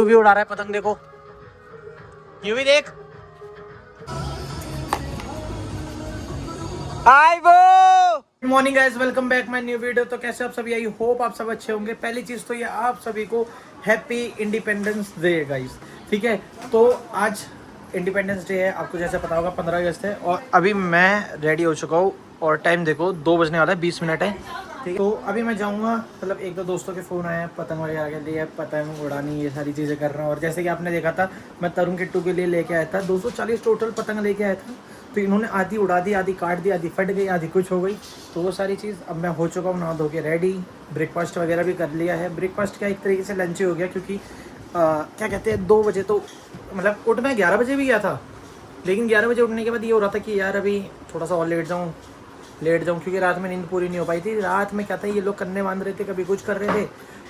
यूं भी उड़ा रहा है पतंग, देखो यूं भी देख। हाय वो, good morning guys, welcome back my new video. तो कैसे आप सभी, आई होप आप सब अच्छे होंगे। पहली चीज तो ये आप सभी को हैप्पी इंडिपेंडेंस डे गाइस, ठीक है। तो आज इंडिपेंडेंस डे है, आपको जैसे पता होगा 15 अगस्त है। और अभी मैं रेडी हो चुका हूँ और टाइम देखो 2 बजने वाला है, 20 मिनट है, ठीक है। तो अभी मैं जाऊँगा, मतलब एक दो दोस्तों के फ़ोन आए हैं पतंग वगैरह के लिए, पतंग उड़ानी, ये सारी चीज़ें कर रहा हूँ। और जैसे कि आपने देखा था, मैं तरुण किट्टू के लिए लेके आया था 240 टोटल पतंग लेके आया था। तो इन्होंने आधी उड़ा दी, आधी काट दी, आधी फट गई, आधी कुछ हो गई। तो वो सारी चीज़ अब मैं हो चुका हूँ नहा धो के रेडी। ब्रेकफास्ट वगैरह भी कर लिया है। ब्रेकफास्ट का एक तरीके से लंच ही हो गया, क्योंकि क्या कहते हैं 2 बजे तो मतलब उठ मैं 11 बजे भी गया था, लेकिन 11 बजे उठने के बाद ये हो रहा था कि यार अभी थोड़ा सा और लेट जाऊँ, क्योंकि रात में नींद पूरी नहीं हो पाई थी। रात में क्या था, ये लोग कन्ने बांध रहे थे, कभी कुछ कर रहे थे,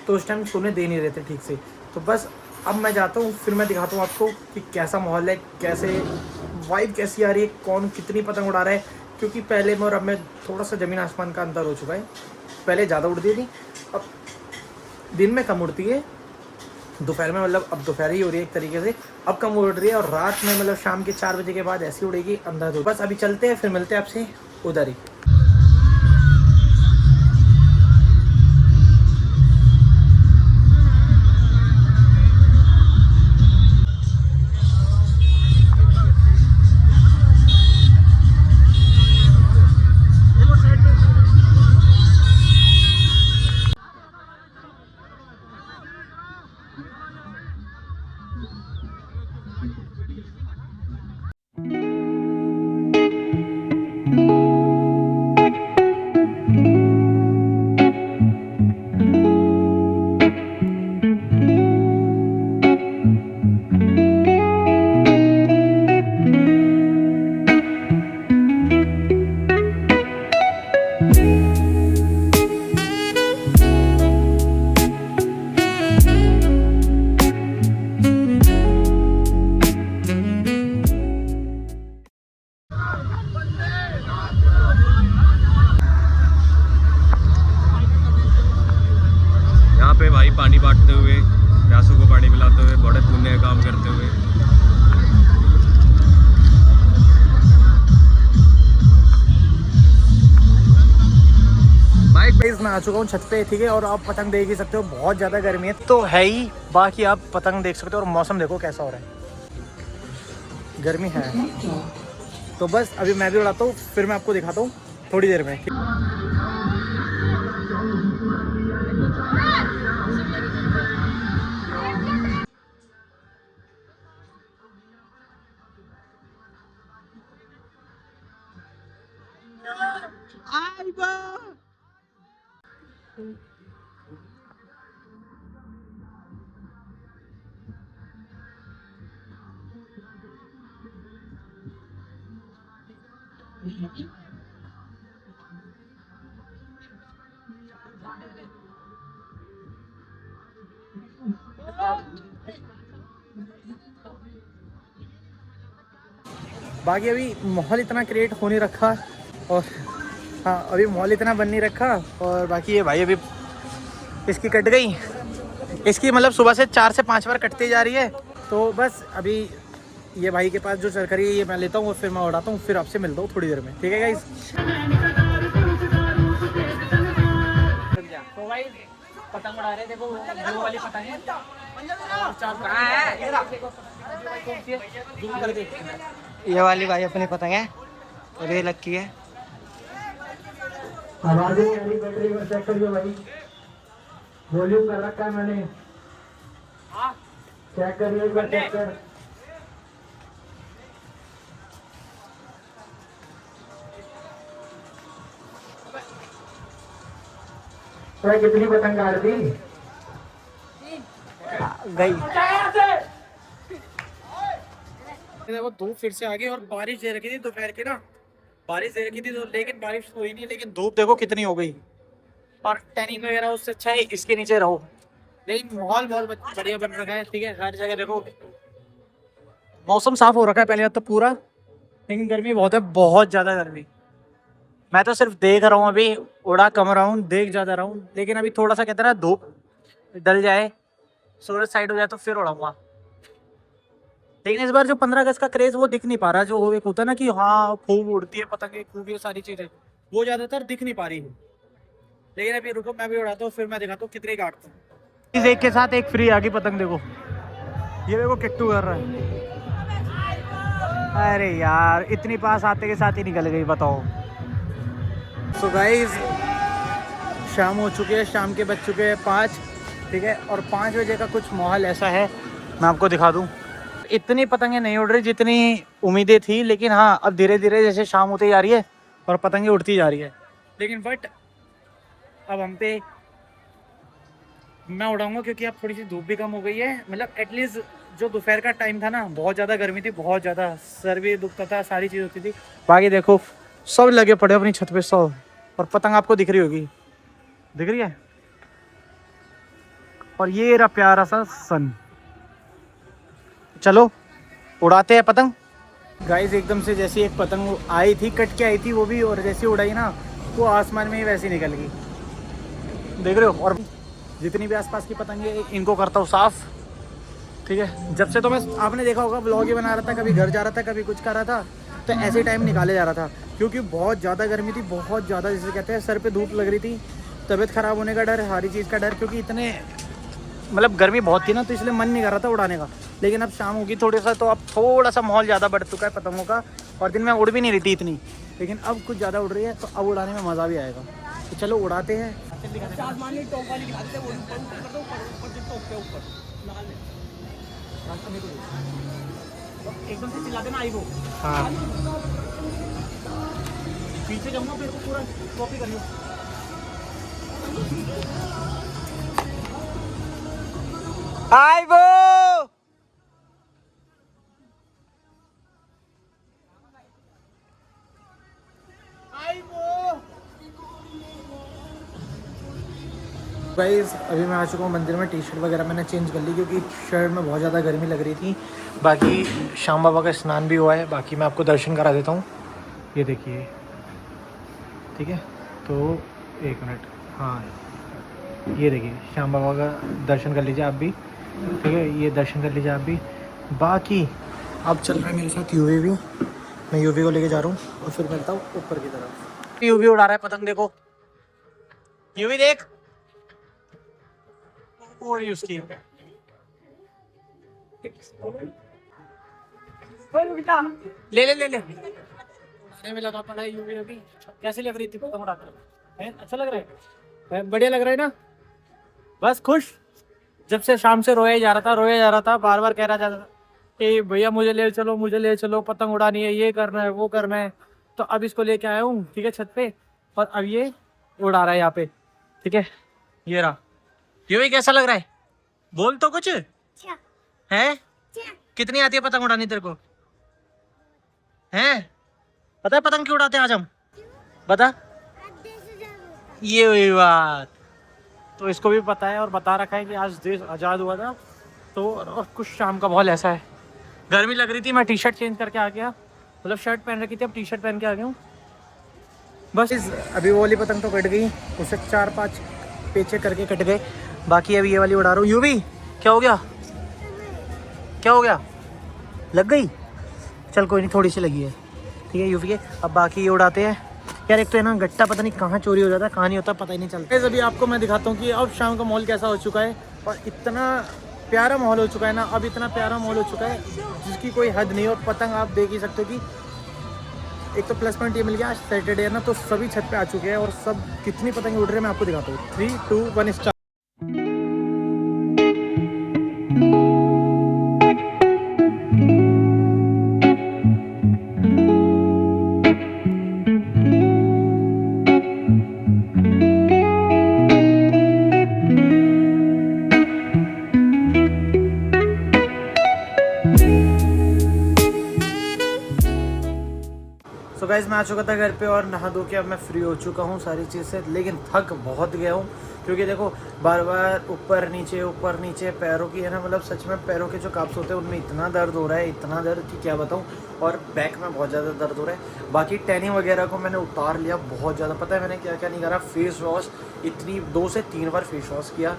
तो उस टाइम सोने दे नहीं रहे थे ठीक से। तो बस अब मैं जाता हूँ, फिर मैं दिखाता हूँ आपको कि कैसा माहौल है, कैसे वाइब कैसी आ रही है, कौन कितनी पतंग उड़ा रहा है। क्योंकि पहले में और अब में थोड़ा सा ज़मीन आसमान का अंतर हो चुका है। पहले ज़्यादा उड़ती थी, अब दिन में कम उड़ती है, दोपहर में मतलब अब दोपहर ही हो रही है एक तरीके से, अब कम उड़ रही है। और रात में मतलब शाम के 4 बजे के बाद ऐसी उड़ेगी अंदाज हो। बस अभी चलते हैं, फिर मिलते हैं आपसे उधर ही। यहाँ पे भाई पानी बांटते हुए, प्यासों को पानी पिलाते हुए, बड़े पुण्य का काम करते हुए। बाइक बेस मैं आ चुका हूँ छत पे, ठीक है। और आप पतंग देख ही सकते हो, बहुत ज़्यादा गर्मी है तो है ही, बाकी आप पतंग देख सकते हो। और मौसम देखो कैसा हो रहा है, गर्मी है। तो बस अभी मैं भी उड़ाता हूँ, फिर मैं आपको दिखाता हूँ थोड़ी देर में। बाकी अभी माहौल इतना क्रिएट हो नहीं रखा, और हाँ अभी माहौल इतना बन नहीं रखा। और बाकी ये भाई अभी इसकी कट गई, इसकी मतलब सुबह से 4 से 5 बार कटती जा रही है। तो बस अभी ये भाई के पास जो सरकारी है ये मैं लेता हूँ और फिर मैं उड़ाता हूँ, फिर आपसे मिलता हूँ थोड़ी देर में, ठीक है गाइस। तो भाई पतंग उड़ा रहे, देखो ब्लू वाली पतंग है, जूम करके। ये वाली भाई अपनी पतंग है और ये लक्की है। आवाज़ें आ रही, बैटरी को चेक करिए भाई, वॉल्यूम कर रखा है मैंने, चेक करिए एक बार, चेक कर। तो कितनी पतंग काट दी गई। देखो धूप फिर से आ गई और बारिश दे रखी थी दोपहर के ना, बारिश दे रखी थी तो, लेकिन बारिश हुई नहीं। लेकिन धूप देखो कितनी हो गई, और टैनिंग वगैरह उससे अच्छा है इसके नीचे रहो। लेकिन माहौल बहुत बढ़िया बन रखा है, ठीक है। हर जगह देखो मौसम साफ हो रखा है पहले तो पूरा, लेकिन गर्मी बहुत है, बहुत ज़्यादा गर्मी। मैं तो सिर्फ देख रहा हूँ, अभी उड़ा कम रहा हूँ, देख ज़्यादा रहा हूँ। लेकिन अभी थोड़ा सा कहते हैं ना, धूप डल जाए सूरज साइड हो जाए तो फिर उड़ाऊंगा। लेकिन इस बार जो 15 अगस्त का क्रेज वो दिख नहीं पा रहा, जो एक होता है ना कि हाँ खूब उड़ती है पतंगे, खूब ये सारी चीजें, वो ज्यादातर दिख नहीं पा रही है। लेकिन अभी रुको, मैं भी उड़ाता हूँ, फिर मैं दिखाता हूँ कितने काटता हूँ। एक के साथ एक फ्री आ गई पतंग, देखो ये देखो किट्टू कर रहा है। अरे यार इतनी पास आते के साथ ही निकल गई, बताओ। सो गाइस शाम हो चुकी है, शाम के बज चुके हैं 5, ठीक है। और 5 बजे का कुछ माहौल ऐसा है, मैं आपको दिखा दूं। इतनी पतंगे नहीं उड़ रही जितनी उम्मीदें थी, लेकिन हाँ अब धीरे धीरे जैसे शाम होती जा रही है और पतंगे उड़ती जा रही है। लेकिन बट अब हम पे मैं उड़ाऊंगा क्योंकि अब थोड़ी सी धूप भी कम हो गई है। मतलब एटलीस्ट जो दोपहर का टाइम था ना, बहुत ज़्यादा गर्मी थी, बहुत ज़्यादा सर भी दुखता था, सारी चीज़ होती थी। बाकी देखो सब लगे पड़े अपनी छत पे सब, और पतंग आपको दिख रही होगी, दिख रही है। और ये रहा प्यारा सा सन। चलो उड़ाते हैं पतंग। गाइस एकदम से जैसी एक पतंग आई थी, कट के आई थी वो भी, और जैसी उड़ाई ना वो आसमान में ही वैसी निकल गई, देख रहे हो। और जितनी भी आसपास की पतंगे इनको करता हूँ साफ, ठीक है। जब से तो मैं, आपने देखा होगा व्लॉग ही बना रहा था, कभी घर जा रहा था, कभी कुछ कर रहा था, तो ऐसे टाइम निकाले जा रहा था क्योंकि बहुत ज़्यादा गर्मी थी, बहुत ज़्यादा, जैसे कहते हैं सर पे धूप लग रही थी, तबीयत ख़राब होने का डर, सारी चीज़ का डर, क्योंकि इतने मतलब गर्मी बहुत थी ना, तो इसलिए मन नहीं कर रहा था उड़ाने का। लेकिन अब शाम होगी थोड़ी सा, तो अब थोड़ा सा माहौल ज़्यादा बढ़ चुका है पतंगों का, और दिन में उड़ भी नहीं रही थी इतनी, लेकिन अब कुछ ज़्यादा उड़ रही है, तो अब उड़ाने में मज़ा भी आएगा। तो चलो उड़ाते हैं। एकदम से चिल्लाते ना आई वो, हाँ पीछे जाऊंगा फिर को पूरा कॉपी कर लो। आई वो गाइस अभी मैं आ चुका हूँ मंदिर में। टी शर्ट वगैरह मैंने चेंज कर ली क्योंकि शर्ट में बहुत ज़्यादा गर्मी लग रही थी। बाकी श्याम बाबा का स्नान भी हुआ है, बाकी मैं आपको दर्शन करा देता हूँ। ये देखिए, ठीक है, तो 1 मिनट, हाँ ये देखिए श्याम बाबा का दर्शन कर लीजिए आप भी, ठीक है, ये दर्शन कर लीजिए आप भी। बाकी अब चल रहा है मेरे साथ यूवी भी, मैं यूवी को लेके जा रहा हूँ और फिर मिलता हूँ ऊपर की तरफ। यूवी उड़ा रहा है पतंग, देखो यूवी देख, और उसकी ले ले ले ले में लगा पड़ा है यूवी। अभी कैसे लग रही थी पतंग उड़ाकर, है अच्छा लग रहा है, बढ़िया लग रहा है ना। बस खुश, जब से शाम से रोया जा रहा था, बार बार कह रहा था कि भैया मुझे ले चलो, पतंग उड़ानी है, ये करना है, वो करना है। तो अब इसको लेके आया हूँ, ठीक है, छत पे, और अब ये उड़ा रहा है यहाँ पे, ठीक है। ये रहा यूवी, कैसा लग रहा है, बोल तो कुछ है। कितनी आती है पतंग उड़ानी तेरे को, है पता है पतंग क्यों उड़ाते हैं आज हम, बता। ये हुई बात, तो इसको भी पता है और बता रखा है कि आज देश आज़ाद हुआ था। तो और कुछ शाम का माहौल ऐसा है, गर्मी लग रही थी, मैं टी शर्ट चेंज करके आ गया, मतलब शर्ट पहन रखी थी, अब टी शर्ट पहन के आ गया हूँ। बस अभी वो वाली पतंग तो कट गई, उसे 4-5 पेचे करके कट गए, बाकी अभी ये वाली उड़ा रहा हूँ। यूवी क्या हो गया, क्या हो गया, लग गई, चल कोई नहीं, थोड़ी सी लगी है, ठीक है यूवी के। अब बाकी ये उड़ाते हैं यार। एक तो है ना गट्टा पता नहीं कहाँ चोरी हो जाता है, कहाँ नहीं होता, पता ही नहीं चलता। अभी आपको मैं दिखाता हूँ कि अब शाम का माहौल कैसा हो चुका है, और इतना प्यारा माहौल हो चुका है ना, अब इतना प्यारा माहौल हो चुका है जिसकी कोई हद नहीं। और पतंग आप देख ही सकते हो कि एक तो प्लस पॉइंट ये मिल गया, आज सैटरडे है ना, तो सभी छत पे आ चुके हैं और सब कितनी पतंग उड़ रहे हैं मैं आपको दिखाता हूँ। 3, 2, 1 स्टार्ट। तो गाइस मैं आ चुका था घर पे और नहा धो के अब मैं फ्री हो चुका हूँ सारी चीज़ से, लेकिन थक बहुत गया हूँ क्योंकि देखो बार बार ऊपर नीचे पैरों की है ना, मतलब सच में पैरों के जो काप्स होते हैं उनमें इतना दर्द हो रहा है, इतना दर्द कि क्या बताऊँ। और बैक में बहुत ज़्यादा दर्द हो रहा है। बाकी टैनिंग वगैरह को मैंने उतार लिया बहुत ज़्यादा, पता है मैंने क्या क्या नहीं करा। फेस वॉश इतनी 2 से 3 बार फेस वॉश किया,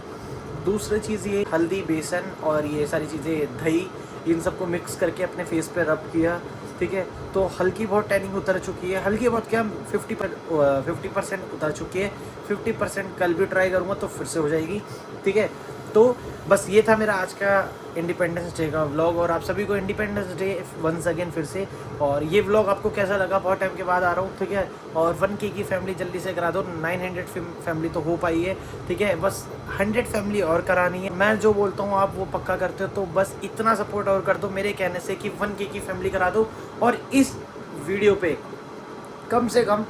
दूसरी चीज़ ये हल्दी, बेसन और ये सारी चीज़ें, दही, इन सबको मिक्स करके अपने फेस पे रब किया, ठीक है। तो हल्की बहुत टैनिंग उतर चुकी है, हल्की बहुत क्या 50% उतर चुकी है, 50% कल भी ट्राई करूँगा तो फिर से हो जाएगी, ठीक है। तो बस ये था मेरा आज का इंडिपेंडेंस डे का व्लॉग, और आप सभी को इंडिपेंडेंस डे वंस अगेन फिर से। और ये व्लॉग आपको कैसा लगा, बहुत टाइम के बाद आ रहा हूँ, ठीक है। और 1K की फैमिली जल्दी से करा दो, 900 फैमिली तो हो पाई है, ठीक है। बस 100 फैमिली और करानी है। मैं जो बोलता हूँ आप वो पक्का करते हो, तो बस इतना सपोर्ट और कर दो मेरे कहने से कि 1K की फैमिली करा दो, और इस वीडियो पे कम से कम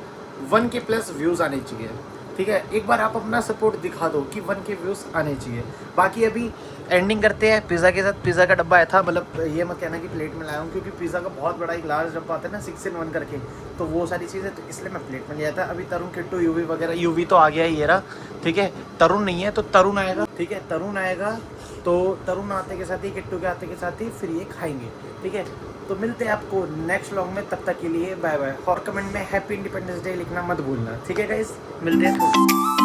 1K प्लस व्यूज़ आने चाहिए, ठीक है। एक बार आप अपना सपोर्ट दिखा दो कि 1K व्यूज़ आने चाहिए। बाकी अभी एंडिंग करते हैं पिज़्ज़ा के साथ। पिज़्ज़ा का डब्बा आया था, मतलब ये मत कहना कि प्लेट में लाया हूँ, क्योंकि पिज़्ज़ा का बहुत बड़ा एक लार्ज डब्बा आता है ना 6 in 1 करके, तो वो सारी चीज़ें, तो इसलिए मैं प्लेट में लिया था। अभी तरुण, किट्टू, यूवी वगैरह, यूवी तो आ गया ही ये रहा, ठीक है। तरुण नहीं है तो तरुण आएगा, ठीक है। तरुण आएगा तो तरुण आते के साथ ही, किट्टू के आते के साथ ही फिर ये खाएंगे, ठीक है। तो मिलते हैं आपको नेक्स्ट व्लॉग में, तब तक के लिए बाय बाय। और कमेंट में हैप्पी इंडिपेंडेंस डे लिखना मत भूलना, ठीक है गाइस, मिलते हैं।